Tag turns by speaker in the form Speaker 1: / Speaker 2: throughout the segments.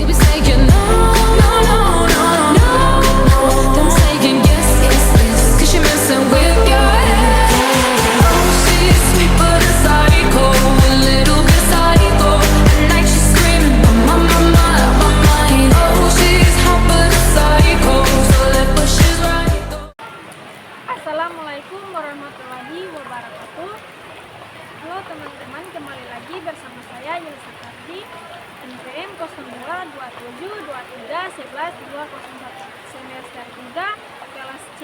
Speaker 1: You be saying no, no, no, no, no, then saying yes, yes, yes, 'cause you're messing with your head. Oh, she's sweet but a psycho, a little bit psycho. At night she's screaming, my, my, my, my mind. Oh, she's hot but a psycho, so left but she's right.
Speaker 2: Assalamualaikum warahmatullahi wabarakatuh. Halo teman-teman, kembali lagi bersama saya Yelisa Kardi, NPM 0227231121 semester 3 kelas C.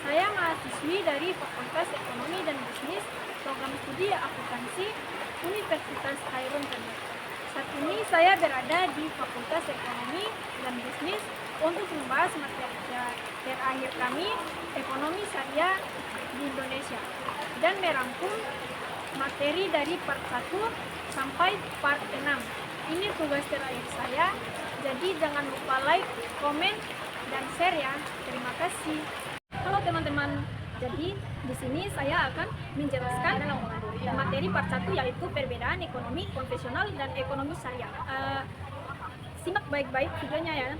Speaker 2: Saya mahasiswi dari Fakultas Ekonomi dan Bisnis, Program Studi Akuntansi, Universitas Khairul Tanjung. Saat ini saya berada di Fakultas Ekonomi dan Bisnis untuk membahas materi terakhir kami, Ekonomi Syariah di Indonesia, dan merangkum materi dari part 1 sampai part 6. Ini tugas terakhir saya, jadi jangan lupa like, komen, dan share ya. Terima kasih. Halo teman-teman, jadi di sini saya akan menjelaskan materi part 1, yaitu perbedaan ekonomi konvensional dan ekonomi syariah. Simak baik-baik videonya ya.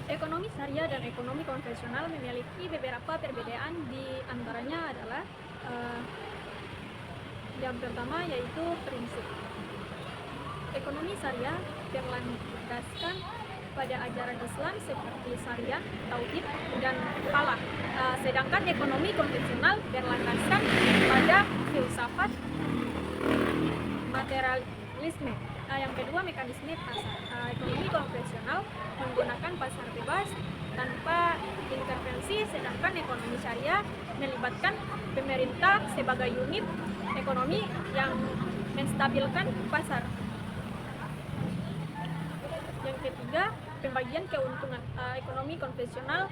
Speaker 2: Ekonomi syariah dan ekonomi konvensional memiliki beberapa perbedaan, di antaranya adalah yang pertama yaitu prinsip. Ekonomi syariah berlandaskan pada ajaran Islam seperti syariah, tauhid, dan falah. Sedangkan ekonomi konvensional berlandaskan pada filsafat materialisme. Yang kedua, mekanisme pasar. Ekonomi konvensional menggunakan pasar bebas tanpa intervensi, sedangkan ekonomi syariah melibatkan pemerintah sebagai unit ekonomi yang menstabilkan pasar. Yang ketiga, pembagian keuntungan. Ekonomi konvensional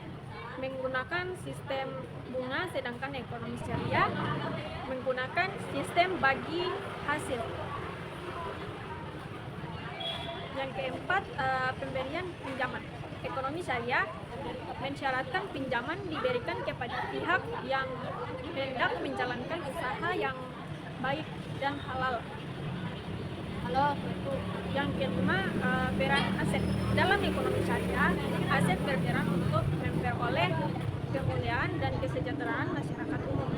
Speaker 2: menggunakan sistem bunga, sedangkan ekonomi syariah menggunakan sistem bagi hasil. Yang keempat, pemberian pinjaman. Ekonomi syariah mensyaratkan pinjaman diberikan kepada pihak yang hendak menjalankan usaha yang baik dan halal. Yang kelima, peran aset. Dalam ekonomi syariah, aset berperan untuk memperoleh kemuliaan dan kesejahteraan masyarakat umum.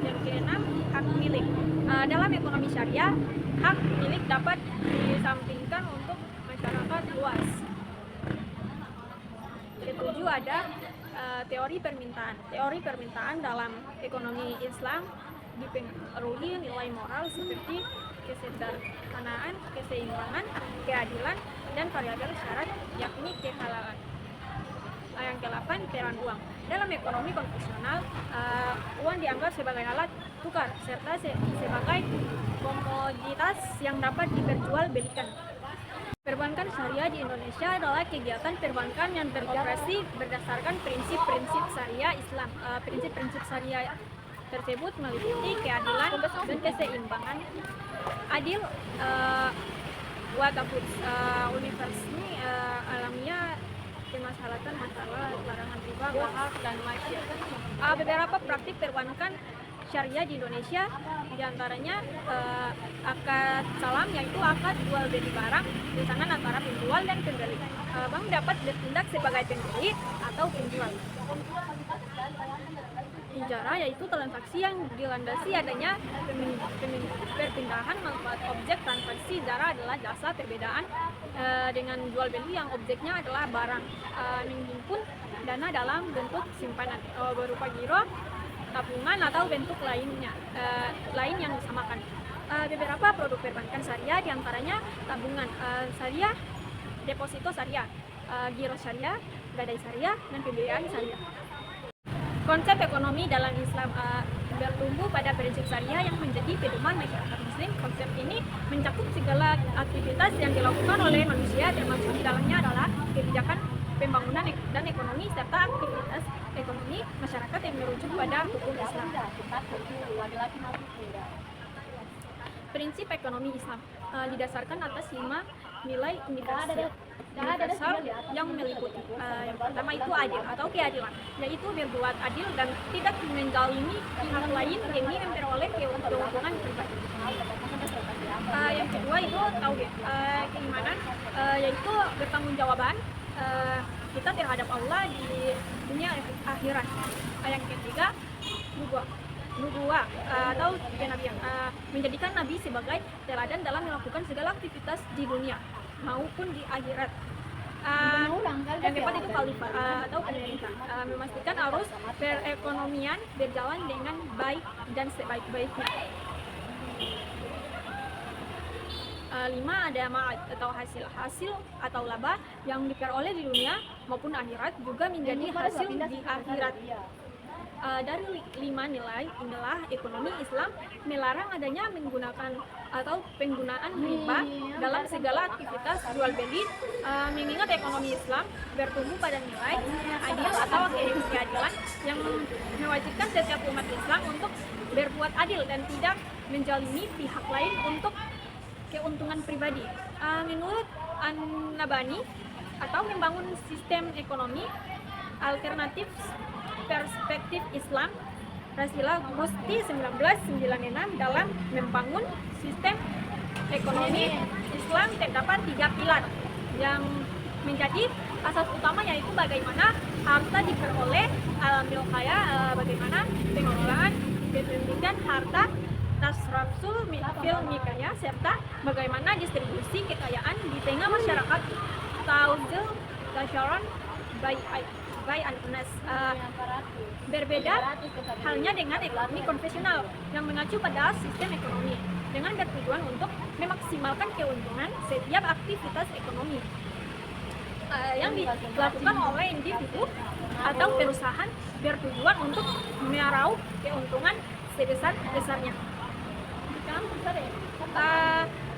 Speaker 2: Yang keenam, hak milik. Dalam ekonomi syariah, hak milik dapat disampingkan untuk masyarakat luas. Ketujuh, ada teori permintaan. Teori permintaan dalam ekonomi Islam dipengaruhi nilai moral seperti kesederhanaan, keseimbangan, keadilan, dan variabel syarat yakni kehalalan. Yang ke-8, peran uang. Dalam ekonomi konvensional, uang dianggap sebagai alat tukar serta sebagai komoditas yang dapat diperjualbelikan. Perbankan syariah di Indonesia adalah kegiatan perbankan yang beroperasi berdasarkan prinsip-prinsip syariah Islam. Prinsip-prinsip syariah tersebut meliputi keadilan dan keseimbangan, adil, wadabut, universal, alamiah, permasalahan masalah, larangan riba, hak, dan lainnya. Beberapa praktik perbankan syariah di Indonesia, diantaranya akad salam, yaitu akad jual beli barang, pesanan antara penjual dan pembeli. Bank dapat bertindak sebagai pembeli atau penjual. Ijara, yaitu transaksi yang dilandasi adanya perpindahan manfaat objek. Transaksi ijara adalah jasa perbedaan dengan jual beli yang objeknya adalah barang. Menghimpun dana dalam bentuk simpanan berupa giro, tabungan, atau bentuk lain yang disamakan. Beberapa produk perbankan syariah, diantaranya tabungan syariah, deposito syariah, giro syariah, gadai syariah, dan pembiayaan syariah. Konsep ekonomi dalam Islam bertumbuh pada prinsip syariah yang menjadi pedoman masyarakat muslim. Konsep ini mencakup segala aktivitas yang dilakukan oleh manusia, termasuk di dalamnya adalah kebijakan pembangunan dan ekonomi, serta aktivitas ekonomi masyarakat yang merujuk pada hukum Islam. Prinsip ekonomi Islam didasarkan atas 5 nilai universal yang meliputi yang pertama itu adil atau keadilan, yaitu berbuat adil dan tidak menzalimi pihak lain demi memperoleh keuntungan pribadi. Yang kedua itu tauhid, keimanan, yaitu bertanggungjawaban kita terhadap Allah di dunia akhirat. Yang ketiga nubuwah atau kenabian, menjadikan nabi sebagai teladan dalam melakukan segala aktivitas di dunia maupun di akhirat. Yang keempat itu khalifah atau pemerintah, memastikan arus perekonomian berjalan dengan baik dan sebaik-baiknya. 5 ada ma'ad atau hasil atau laba yang diperoleh di dunia maupun akhirat juga menjadi hasil di akhirat. Dari 5 nilai inilah ekonomi Islam melarang adanya menggunakan atau penggunaan riba dalam segala aktivitas jual beli, mengingat ekonomi Islam bertumbuh pada nilai adil atau keadilan yang mewajibkan setiap umat Islam untuk berbuat adil dan tidak menzalimi pihak lain untuk keuntungan pribadi. Menurut An-Nabhani atau membangun sistem ekonomi alternatif perspektif Islam, Rasilah Gusti 1996 dalam membangun sistem ekonomi Islam terdapat 3 pilar yang menjadi asas utama, yaitu bagaimana harta diperoleh, alamil kaya, bagaimana pengelolaan kepemilikan harta, tasraful fil mikaya, serta bagaimana distribusi kekayaan di tengah masyarakat. Tauzil tasyaron by Anas, berbeda halnya dengan ekonomi konvensional yang mengacu pada sistem ekonomi dengan bertujuan untuk memaksimalkan keuntungan setiap aktivitas ekonomi yang dilakukan oleh individu atau perusahaan bertujuan untuk meraup keuntungan sebesar-besarnya.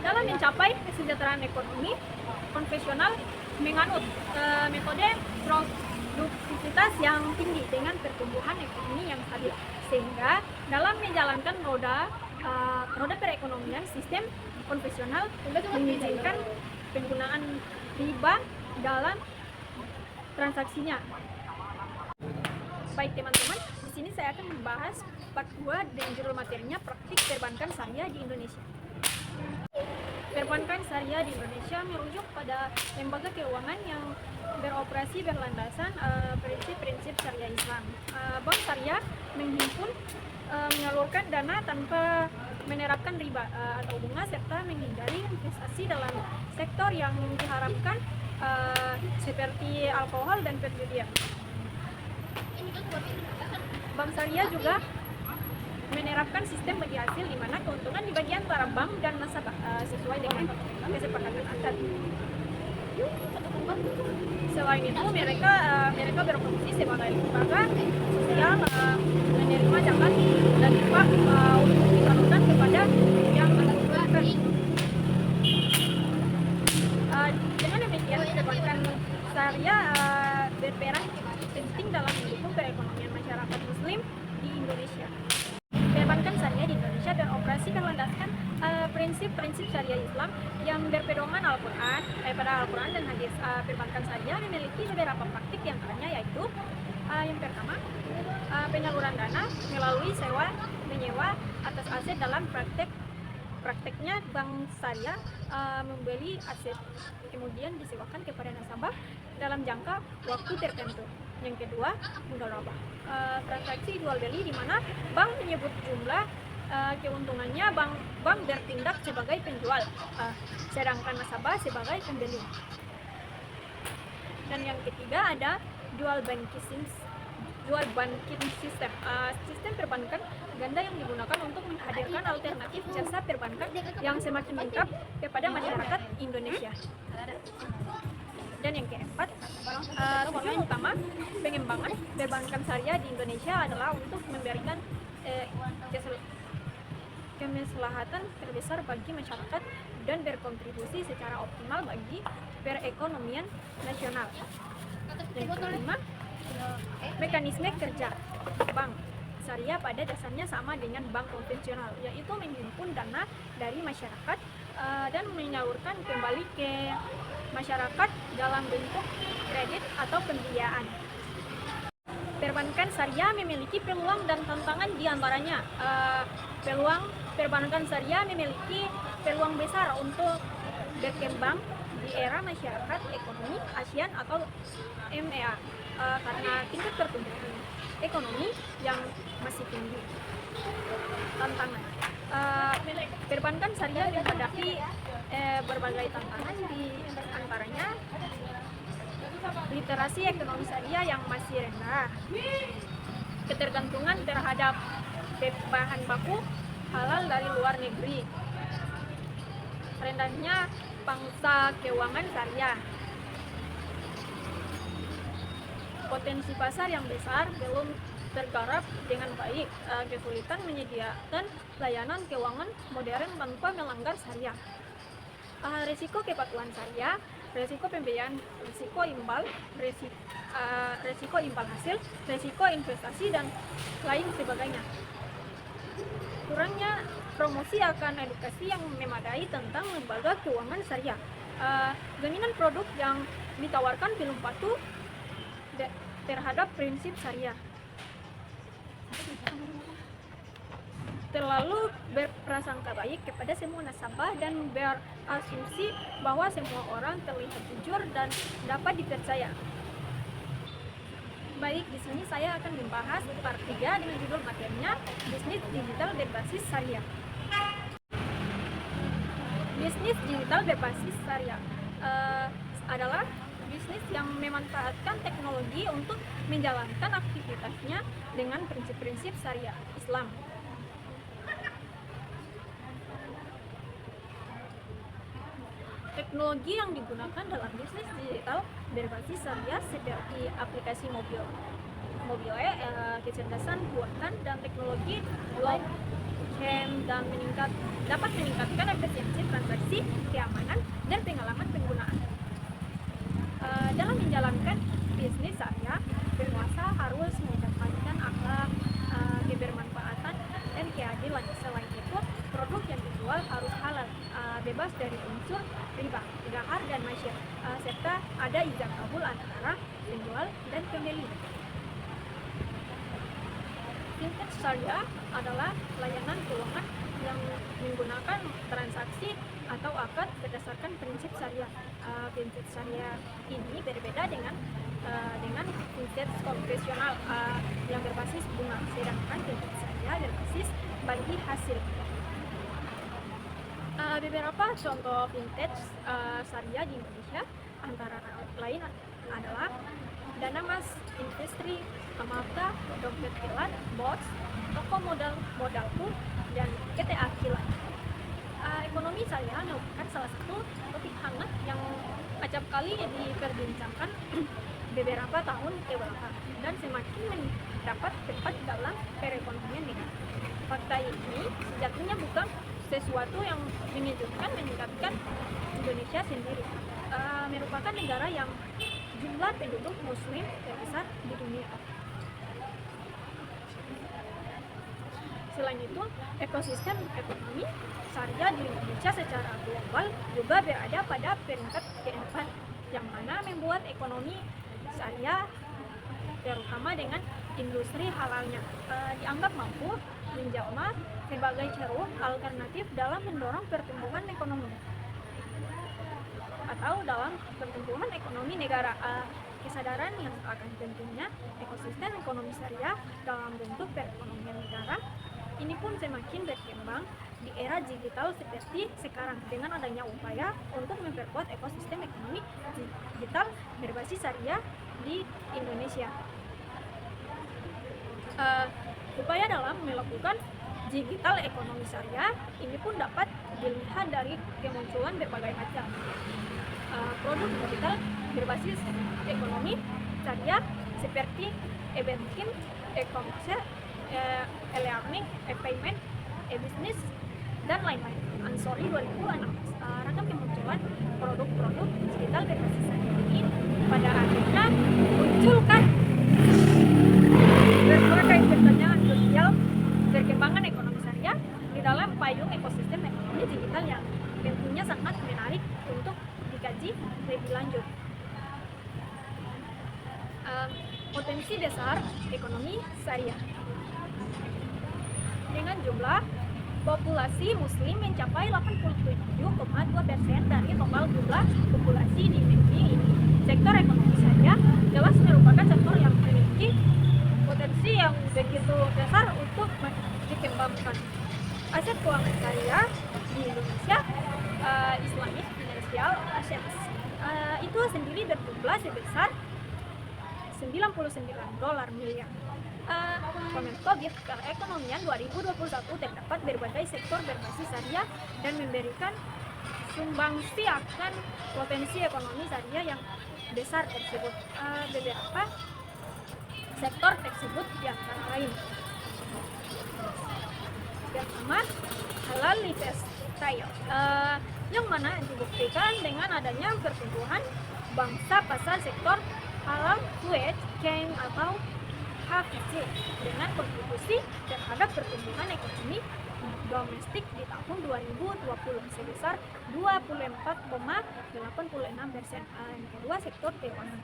Speaker 2: Dalam mencapai kesejahteraan ekonomi konvensional menganut metode produktivitas yang tinggi dengan pertumbuhan ekonomi yang stabil, sehingga dalam menjalankan roda perekonomian sistem konvensional mengizinkan penggunaan riba dalam transaksinya. Baik teman-teman, di sini saya akan membahas part 2 dan judul materinya praktik perbankan syariah di Indonesia. Perbankan syariah di Indonesia merujuk pada lembaga keuangan yang beroperasi berlandasan prinsip-prinsip syariah Islam. Bank syariah menghimpun, menyalurkan dana tanpa menerapkan riba atau bunga, serta menghindari investasi dalam sektor yang diharapkan seperti alkohol dan perjudian. Bank syariah juga menerapkan sistem bagi hasil di mana keuntungan dibagi antara bank dan nasabah sesuai dengan kesepakatan akad. Selain itu mereka berfungsi sebagai lembaga sosial, menerima zakat dan upah untuk disalurkan kepada yang membutuhkan. Dengan demikian, perbankan syariah berperan penting dalam mendukung perekonomian masyarakat Muslim di Indonesia. Perbankan syariah di Indonesia beroperasi berlandaskan prinsip-prinsip syariah Islam yang berpedoman pada Al-Quran dan hadis. Perbankan syariah memiliki beberapa praktik, yang antaranya yaitu yang pertama, penyaluran dana melalui sewa menyewa atas aset. Dalam prakteknya bank syariah membeli aset kemudian disewakan kepada nasabah dalam jangka waktu tertentu. Yang kedua, mudharabah, transaksi jual beli di mana bank menyebut jumlah keuntungannya, bank bertindak sebagai penjual, sedangkan nasabah sebagai pembeli. Dan yang ketiga ada dual banking system, sistem perbankan ganda yang digunakan untuk menghadirkan alternatif jasa perbankan yang semakin lengkap kepada masyarakat Indonesia. Dan yang keempat, tujuan utama pengembangan perbankan syariah di Indonesia adalah untuk memberikan kemaslahatan terbesar bagi masyarakat dan berkontribusi secara optimal bagi perekonomian nasional. Yang kelima, mekanisme kerja bank syariah pada dasarnya sama dengan bank konvensional, yaitu menghimpun dana dari masyarakat dan menyalurkan kembali ke masyarakat dalam bentuk kredit atau pembiayaan. Perbankan syariah memiliki peluang dan tantangan, di antaranya peluang perbankan syariah memiliki peluang besar untuk berkembang di era masyarakat ekonomi ASEAN atau MEA karena tingkat pertumbuhan ekonomi yang masih tinggi. Tantangan perbankan syariah menghadapi berbagai tantangan, di antaranya literasi ekonomi syariah yang masih rendah, ketergantungan terhadap bahan baku halal dari luar negeri, rendahnya pangsa keuangan syariah, potensi pasar yang besar belum tergarap dengan baik, kesulitan menyediakan layanan keuangan modern tanpa melanggar syariah, risiko kepatuhan syariah, risiko pembiayaan, risiko imbal hasil, risiko investasi dan lain sebagainya. Kurangnya promosi akan edukasi yang memadai tentang lembaga keuangan syariah, jaminan produk yang ditawarkan belum patuh terhadap prinsip syariah, terlalu berprasangka baik kepada semua nasabah dan berasumsi bahwa semua orang terlihat jujur dan dapat dipercaya. Baik, di sini saya akan membahas part 3 dengan judul materinya bisnis digital berbasis syariah. Bisnis digital berbasis syariah adalah bisnis yang memanfaatkan teknologi untuk menjalankan aktivitasnya dengan prinsip-prinsip syariah Islam. Teknologi yang digunakan dalam bisnis digital berbasis syariah seperti aplikasi mobil, kecerdasan buatan dan teknologi blockchain dan dapat meningkatkan efisiensi transaksi, keamanan, dan pengalaman penggunaan. Dalam menjalankan bisnis syariah, penguasa harus mengedepankan akhlak, kebermanfaatan, dan keadilan. Selain itu, produk yang dijual harus halal, bebas dari unsur riba, gahar, dan masyar, serta ada ijab kabul antara penjual dan pembeli. Fintech syariah adalah layanan keuangan yang menggunakan transaksi atau akad berdasarkan prinsip syariah. Fintech syariah ini berbeda dengan fintech konvensional yang berbasis bunga, sedangkan fintech syariah berbasis bagi hasil. Beberapa contoh fintech syariah di Indonesia antara lain adalah Dana Mas Investri, Amalta, Dompet Kilat, Bots, Toko Modalku, dan PT Akilan. Ekonomi syariah merupakan salah satu topik hangat yang acap kali diperbincangkan beberapa tahun kebelakang dan semakin mendapat tempat dalam perekonomian negara. Fakta ini sejatinya bukan sesuatu yang mengejutkan, meningkatkan Indonesia sendiri merupakan negara yang jumlah penduduk muslim terbesar di dunia. Selain itu, ekosistem ekonomi syariah di Indonesia secara global juga berada pada peringkat keempat, yang mana membuat ekonomi syariah terutama dengan industri halalnya dianggap mampu menjelma sebagai ceruk alternatif dalam mendorong pertumbuhan ekonomi atau dalam pertumbuhan ekonomi negara. Kesadaran yang akan pentingnya ekosistem ekonomi syariah dalam bentuk perekonomian negara ini pun semakin berkembang di era digital seperti sekarang dengan adanya upaya untuk memperkuat ekosistem ekonomi digital berbasis syariah di Indonesia. Upaya dalam melakukan digital ekonomi syariah ini pun dapat dilihat dari kemunculan berbagai macam produk digital berbasis ekonomi syariah seperti e-banking, e-commerce, e-learning, e-payment, e-business, dan lain-lain. Ansori 2016, ragam kemunculan produk-produk digital berbasis syariah ini pada akhirnya munculkan berbagai pertanyaan sosial perkembangan ekonomi syariah di dalam payung ekosistem ekonomi digital yang tentunya sangat menarik untuk dikaji lebih lanjut. Potensi besar ekonomi syariah dengan jumlah Populasi Muslim mencapai 87,2% dari total jumlah populasi di negeri ini. Sektor ekonomi syariah jelas merupakan sektor yang memiliki potensi yang begitu besar untuk dikembangkan. Aset keuangan syariah di Indonesia, Islamic Financial Assets, itu sendiri berjumlah sebesar 99 dolar miliar. Komenko Perekonomian 2021 terdapat berbagai sektor berbasis syariah dan memberikan sumbangsi akan potensi ekonomi syariah yang besar tersebut. Beberapa sektor tersebut di antara lain: pertama, halal lifestyle, yang mana dibuktikan dengan adanya pertumbuhan bangsa pasar sektor halal food chain atau HFC dengan kontribusi terhadap pertumbuhan ekonomi domestik di tahun 2020 sebesar 24,86%. Yang kedua, sektor keuangan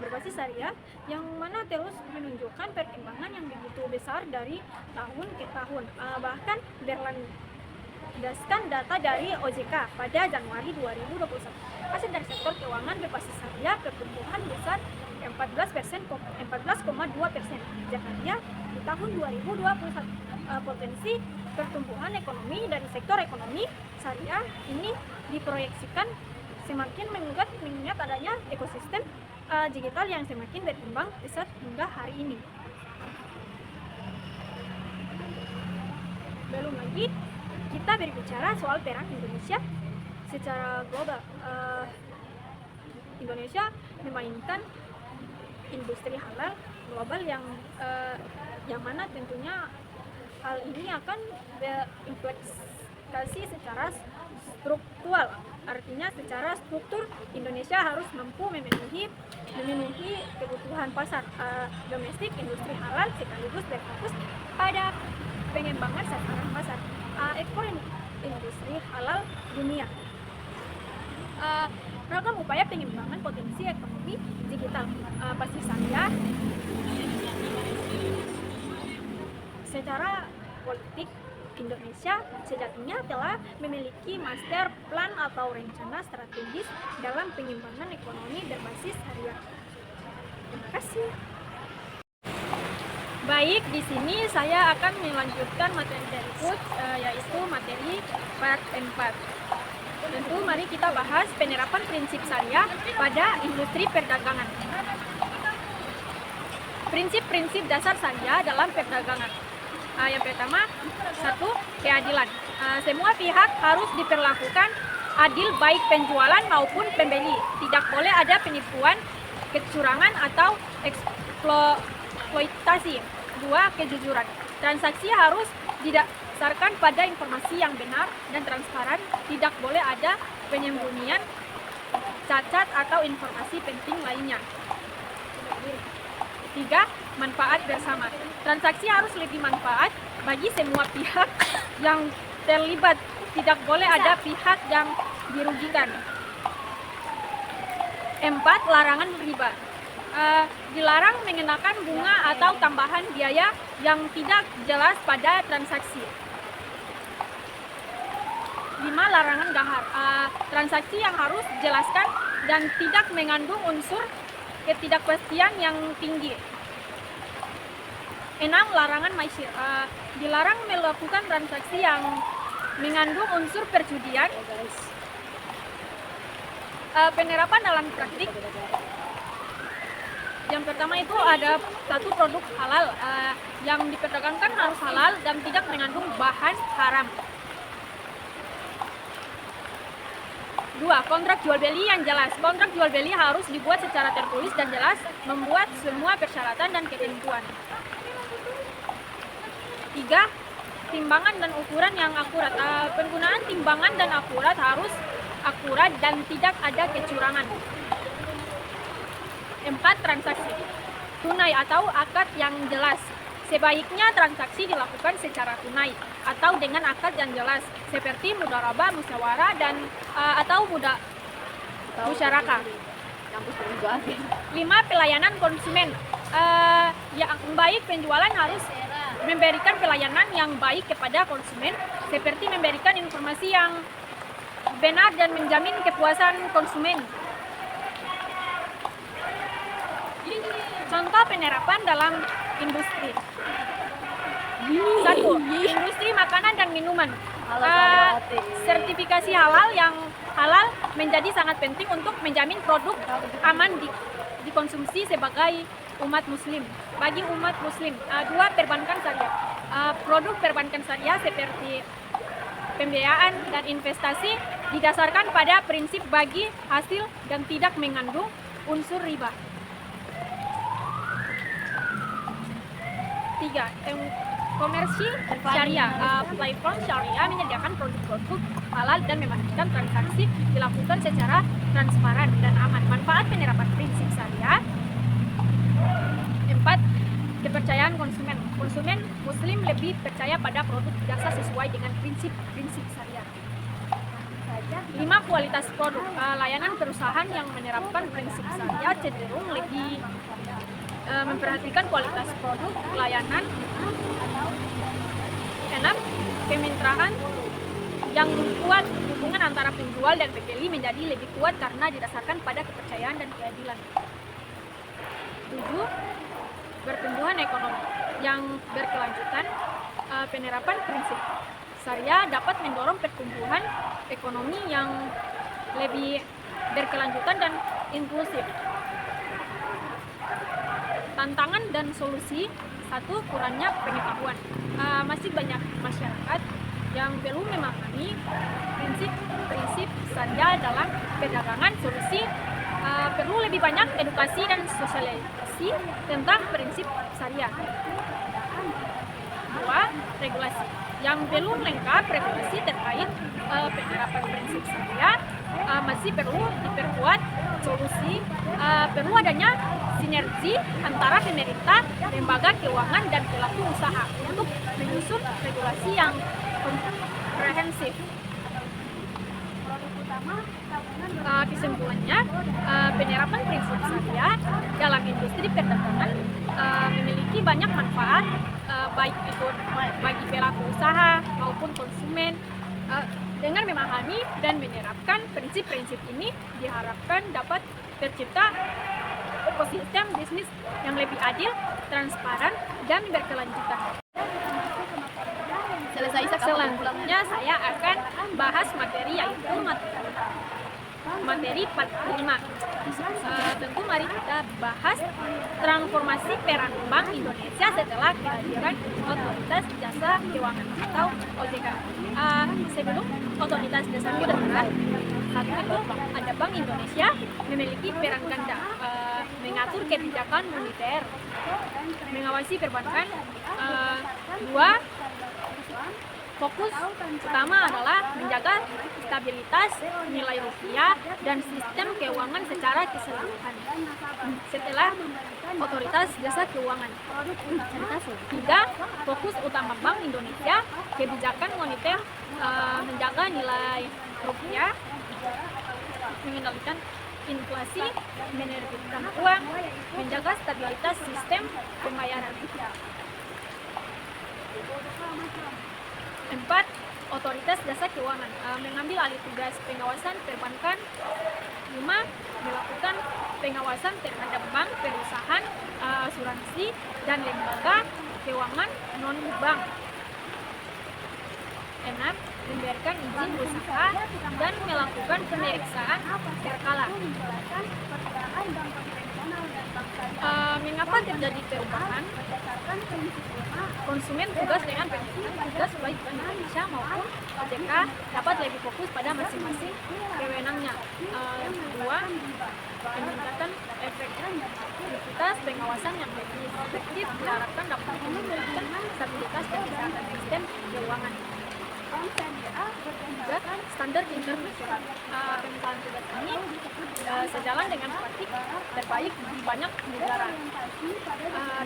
Speaker 2: berbasis syariah yang mana terus menunjukkan perkembangan yang begitu besar dari tahun ke tahun. Bahkan berdasarkan data dari OJK pada Januari 2021, aset dari sektor keuangan berbasis syariah pertumbuhan besar 14,2%. Jakarta di tahun 2021, potensi pertumbuhan ekonomi dari sektor ekonomi syariah ini diproyeksikan semakin mengingat adanya ekosistem digital yang semakin berkembang pesat hingga hari ini. Belum lagi kita berbicara soal peran Indonesia secara global. Indonesia memainkan industri halal global yang mana tentunya hal ini akan berimplikasi secara struktural. Artinya secara struktur Indonesia harus mampu memenuhi kebutuhan pasar domestik industri halal sekaligus berfokus pada pengembangan sasaran pasar ekspor industri halal dunia. Program upaya pengembangan potensi ekonomi digital basis syariah secara politik. Indonesia sejatinya telah memiliki master plan atau rencana strategis dalam pengembangan ekonomi berbasis syariah. Terima kasih. Baik, di sini saya akan melanjutkan materi berikut, yaitu materi part 4. Tentu mari kita bahas penerapan prinsip syariah pada industri perdagangan. Prinsip-prinsip dasar syariah dalam perdagangan. Yang pertama, 1. Keadilan. Semua pihak harus diperlakukan adil baik penjualan maupun pembeli. Tidak boleh ada penipuan, kecurangan atau eksploitasi. 2. Kejujuran. Transaksi harus didasarkan pada informasi yang benar dan transparan. Tidak boleh ada penyembunyian, cacat atau informasi penting lainnya. 3. Manfaat bersama. Transaksi harus lebih manfaat bagi semua pihak yang terlibat. Tidak boleh ada pihak yang dirugikan. 4. Larangan riba. Dilarang mengenakan bunga atau tambahan biaya yang tidak jelas pada transaksi. 5. Larangan dahar. Transaksi yang harus dijelaskan dan tidak mengandung unsur ketidakpastian yang tinggi. 6. Larangan maisir. Dilarang melakukan transaksi yang mengandung unsur perjudian. Penerapan dalam praktik. Yang pertama itu ada 1 produk halal yang diperdagangkan harus halal dan tidak mengandung bahan haram. 2. Kontrak jual beli yang jelas. Kontrak jual beli harus dibuat secara tertulis dan jelas, membuat semua persyaratan dan ketentuan. 3. Timbangan dan ukuran yang akurat. Penggunaan timbangan dan akurat harus akurat dan tidak ada kecurangan. 4. Transaksi tunai atau akad yang jelas. Sebaiknya transaksi dilakukan secara tunai atau dengan akad yang jelas seperti mudharabah, musyawarah dan atau musyarakah. 5. Pelayanan konsumen. Yang baik penjualan harus memberikan pelayanan yang baik kepada konsumen, seperti memberikan informasi yang benar dan menjamin kepuasan konsumen. Contoh penerapan dalam industri. 1. Industri makanan dan minuman. Sertifikasi halal yang halal menjadi sangat penting untuk menjamin produk aman dikonsumsi sebagai umat muslim. Bagi umat muslim. 2. Perbankan syariah. Produk perbankan syariah seperti pembiayaan dan investasi didasarkan pada prinsip bagi hasil dan tidak mengandung unsur riba. 3. Komersi syariah. Platform syariah menyediakan produk-produk halal dan memastikan transaksi dilakukan secara transparan dan aman. Manfaat penerapan prinsip syariah. 4. Kepercayaan konsumen. Konsumen muslim lebih percaya pada produk jasa sesuai dengan prinsip-prinsip syariah. 5. Kualitas produk. Layanan perusahaan yang menerapkan prinsip syariah cenderung lebih memperhatikan kualitas produk layanan. 6. Kemitraan yang kuat. Hubungan antara penjual dan pembeli menjadi lebih kuat karena didasarkan pada kepercayaan dan keadilan. 7. Pertumbuhan ekonomi yang berkelanjutan. Penerapan prinsip syariah dapat mendorong pertumbuhan ekonomi yang lebih berkelanjutan dan inklusif. Tantangan dan solusi. 1. Kurangnya pengetahuan. Masih banyak masyarakat yang belum memahami prinsip-prinsip syariah dalam perdagangan. Solusi perlu lebih banyak edukasi dan sosialisasi tentang prinsip syariah. 2. Regulasi. Yang belum lengkap regulasi terkait penerapan prinsip syariah masih perlu diperkuat. Solusi perlu adanya sinergi antara pemerintah, lembaga keuangan, dan pelaku usaha untuk menyusun regulasi yang komprehensif. Kesimpulannya, penerapan prinsip syariah dalam industri perdagangan memiliki banyak manfaat, baik itu bagi pelaku usaha maupun konsumen. Dengan memahami dan menerapkan prinsip-prinsip ini, diharapkan dapat tercipta ekosistem bisnis yang lebih adil, transparan, dan berkelanjutan. Selanjutnya saya akan bahas materi, yaitu materi 45. Tentu mari kita bahas transformasi peran Bank Indonesia setelah kehadiran Otoritas Jasa Keuangan atau OJK. Sebelum Otoritas Jasa Keuangan, satu itu ada Bank Indonesia memiliki peran ganda, mengatur kebijakan moneter, mengawasi perbankan. 2. Fokus utama adalah menjaga stabilitas nilai rupiah dan sistem keuangan secara keseluruhan setelah Otoritas Jasa Keuangan. 3. Fokus utama Bank Indonesia, kebijakan moneter, menjaga nilai rupiah, mengendalikan inflasi, menerbitkan uang, menjaga stabilitas sistem pembayaran. 4. Otoritas Jasa Keuangan mengambil alih tugas pengawasan perbankan. 5. Melakukan pengawasan terhadap bank, perusahaan, asuransi, dan lembaga keuangan non-bank. 6. Memberikan izin usaha dan melakukan pemeriksaan berkala. Mengapa terjadi perubahan? Konsumen tugas dengan tugas baik Bank Indonesia maupun OJK dapat lebih fokus pada masing-masing kewenangannya. Yang kedua, peningkatan efektivitas pengawasan yang lebih efektif diharapkan dapat meningkatkan stabilitas dan kesehatan sistem keuangan. Juga standar internasional. Pemilihan tugas ini sejalan dengan praktik terbaik di banyak negara.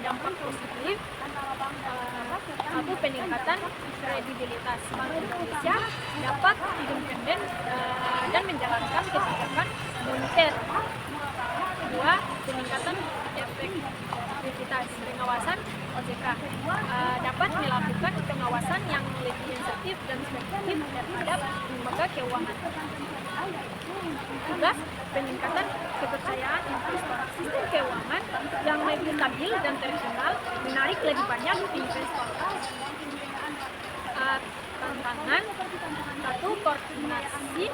Speaker 2: Dampak positif, satu, peningkatan kredibilitas Bank Indonesia dapat independen dan menjalankan kebijakan moneter. 2. Peningkatan efektivitas pengawasan OJK dapat ketiga, peningkatan kepercayaan investor. Sistem keuangan yang lebih stabil dan terkenal menarik lebih banyak investor. Tantangan satu, koordinasi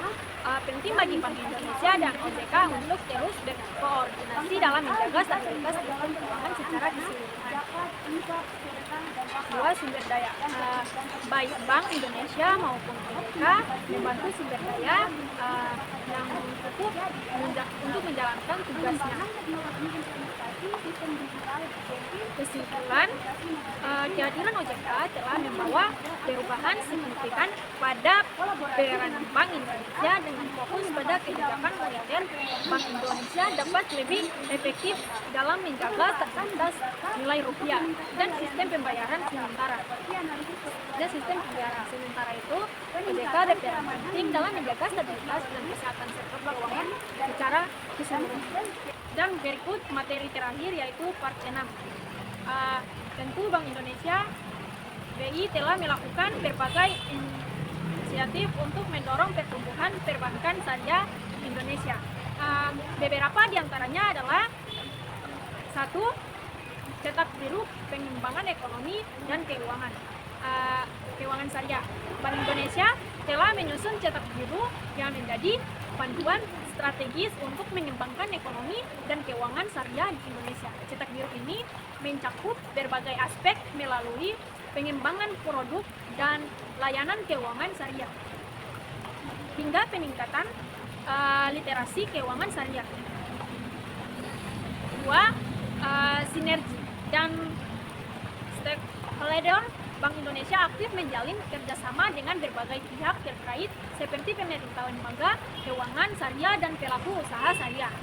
Speaker 2: penting bagi Bank Indonesia dan OJK untuk terus berkoordinasi dalam menjaga stabilitas sistem keuangan secara keseluruhan. Dua, sumber daya. Baik Bank Indonesia maupun OJK membantu sumber daya yang cukup untuk menjalankan tugasnya. Kesimpulan, kehadiran OJK telah membawa perubahan signifikan pada peranan Bank Indonesia dengan fokus pada kebijakan moneter. Bank Indonesia dapat lebih efektif dalam menjaga stabilitas nilai rupiah dan sistem pembayaran sementara. Itu, OJK berperan penting dalam menjaga stabilitas dan kesehatan sektor keuangan secara keseluruhan. Dan berikut materi terakhir yaitu part 6. Tentu Bank Indonesia BI telah melakukan berbagai inisiatif untuk mendorong pertumbuhan perbankan syariah Indonesia. Beberapa diantaranya adalah satu, cetak biru pengembangan ekonomi dan keuangan syariah. Bank Indonesia telah menyusun cetak biru yang menjadi panduan strategis untuk mengembangkan ekonomi dan keuangan syariah di Indonesia. Cetak biru ini mencakup berbagai aspek melalui pengembangan produk dan layanan keuangan syariah hingga peningkatan literasi keuangan syariah. Dua, sinergi dan stakeholder. Bank Indonesia aktif menjalin kerjasama dengan berbagai pihak terkait seperti pemerintah lembaga keuangan syariah dan pelaku usaha syariah.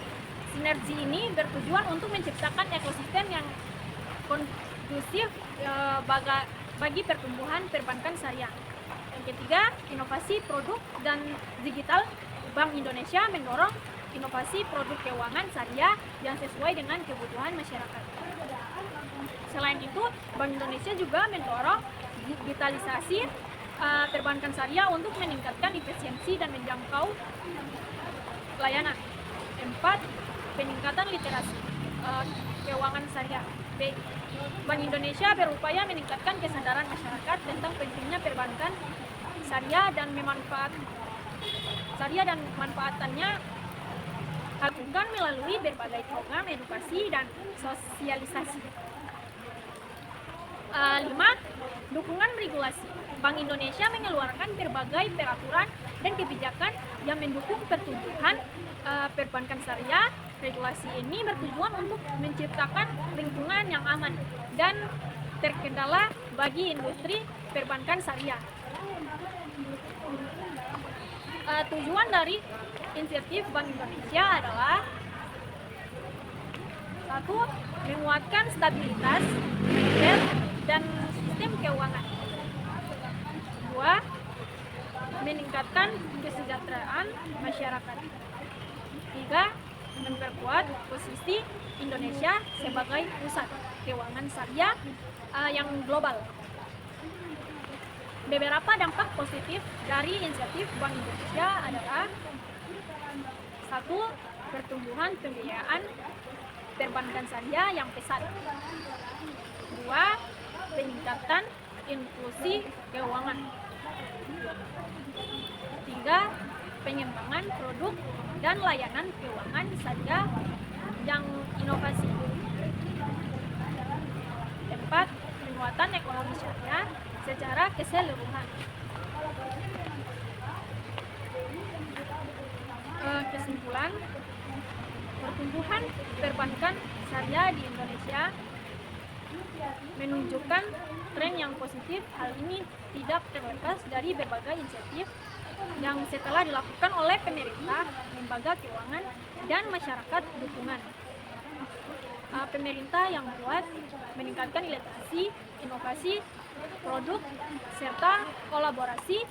Speaker 2: Sinergi ini bertujuan untuk menciptakan ekosistem yang kondusif bagi pertumbuhan perbankan syariah. Yang ketiga, inovasi produk dan digital. Bank Indonesia mendorong inovasi produk keuangan syariah yang sesuai dengan kebutuhan masyarakat. Selain itu, Bank Indonesia juga mendorong digitalisasi perbankan syariah untuk meningkatkan efisiensi dan menjangkau layanan. 4. Peningkatan literasi keuangan syariah. Bank Indonesia berupaya meningkatkan kesadaran masyarakat tentang pentingnya perbankan syariah dan manfaatannya lakukan melalui berbagai program edukasi dan sosialisasi. 5. Dukungan regulasi. Bank Indonesia mengeluarkan berbagai peraturan dan kebijakan yang mendukung pertumbuhan perbankan syariah. Regulasi ini bertujuan untuk menciptakan lingkungan yang aman dan terkendala bagi industri perbankan syariah. Tujuan dari inisiatif Bank Indonesia adalah 1. Menguatkan stabilitas moneter dan sistem keuangan. 2. Meningkatkan kesejahteraan masyarakat. 3. Memperkuat posisi Indonesia sebagai pusat keuangan syariah yang global. Beberapa dampak positif dari inisiatif Bank Indonesia adalah 1. Pertumbuhan pembiayaan perbankan syariah yang pesat. 2. Peningkatan inklusi keuangan. 3. Pengembangan produk dan layanan keuangan syariah yang inovasi. 4. Penguatan ekonomi syariah secara keseluruhan. Kesimpulan, pertumbuhan perbankan syariah di Indonesia menunjukkan tren yang positif. Hal ini tidak terlepas dari berbagai inisiatif yang setelah dilakukan oleh pemerintah, lembaga keuangan, dan masyarakat dukungan. Pemerintah yang kuat meningkatkan literasi, inovasi produk, serta kolaborasi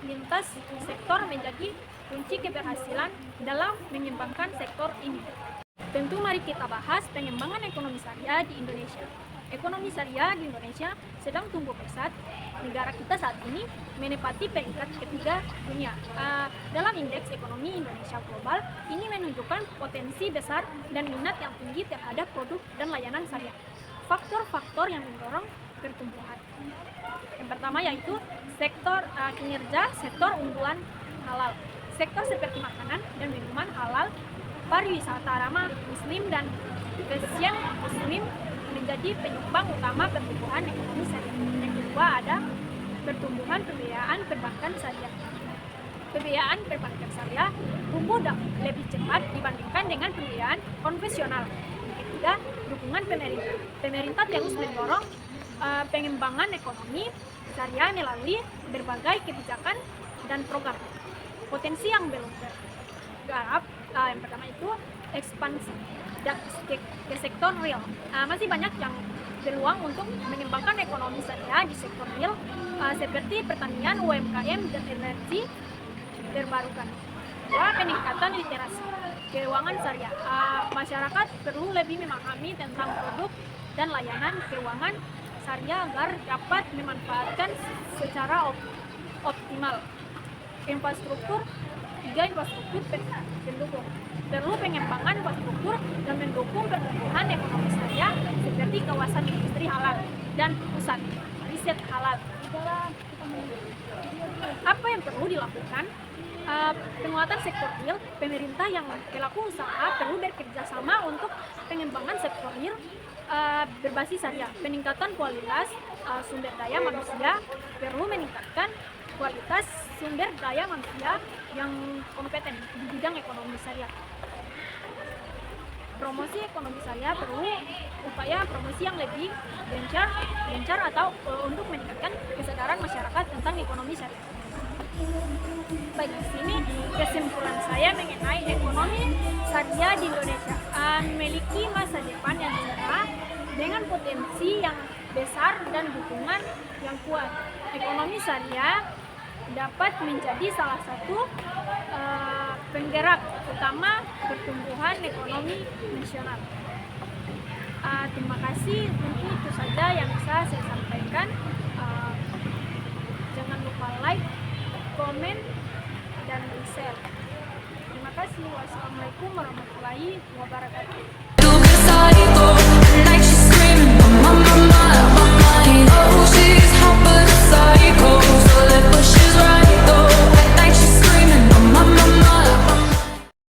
Speaker 2: lintas sektor menjadi kunci keberhasilan dalam mengembangkan sektor ini. Tentu mari kita bahas pengembangan ekonomi syariah di Indonesia. Ekonomi syariah di Indonesia sedang tumbuh pesat. Negara kita saat ini menempati peringkat ketiga dunia. Dalam indeks ekonomi Indonesia global, ini menunjukkan potensi besar dan minat yang tinggi terhadap produk dan layanan syariah. Faktor-faktor yang mendorong pertumbuhan. Yang pertama yaitu sektor kinerja sektor unggulan halal. Sektor seperti makanan dan minuman halal, pariwisata ramah Muslim dan fashion Muslim menjadi penyumbang utama pertumbuhan ekonomi syariah. Yang kedua ada pertumbuhan pembiayaan perbankan syariah. Pembiayaan perbankan syariah tumbuh lebih cepat dibandingkan dengan pembiayaan konvensional. Yang ketiga, dukungan pemerintah. Pemerintah terus mendorong pengembangan ekonomi syariah melalui berbagai kebijakan dan program. Potensi yang belum tergarap, yang pertama itu ekspansi ke sektor real. Masih banyak yang berpeluang untuk mengembangkan ekonomi syariah di sektor real, seperti pertanian, UMKM, dan energi terbarukan. Kedua, peningkatan literasi keuangan syariah. Masyarakat perlu lebih memahami tentang produk dan layanan keuangan syariah agar dapat memanfaatkan secara optimal. Infrastruktur pendukung. Perlu pengembangan infrastruktur dan mendukung pertumbuhan ekonomi syariah seperti kawasan industri halal dan pusat riset halal. Apa yang perlu dilakukan? Penguatan sektor real. Pemerintah yang pelaku usaha perlu bekerja sama untuk pengembangan sektor real berbasis syariah. Peningkatan kualitas sumber daya manusia. Perlu meningkatkan kualitas sumber daya manusia yang kompeten di bidang ekonomi syariah. Promosi ekonomi syariah perlu upaya promosi yang lebih gencar atau untuk meningkatkan kesadaran masyarakat tentang ekonomi syariah. Baik, di sini kesimpulan saya mengenai ekonomi syariah di Indonesia memiliki masa depan yang cerah dengan potensi yang besar dan dukungan yang kuat. Ekonomi syariah dapat menjadi salah satu penggerak utama pertumbuhan ekonomi nasional. Terima kasih, mungkin itu saja yang bisa saya sampaikan. Jangan lupa like, komen, dan share. Terima kasih. Wassalamualaikum warahmatullahi wabarakatuh.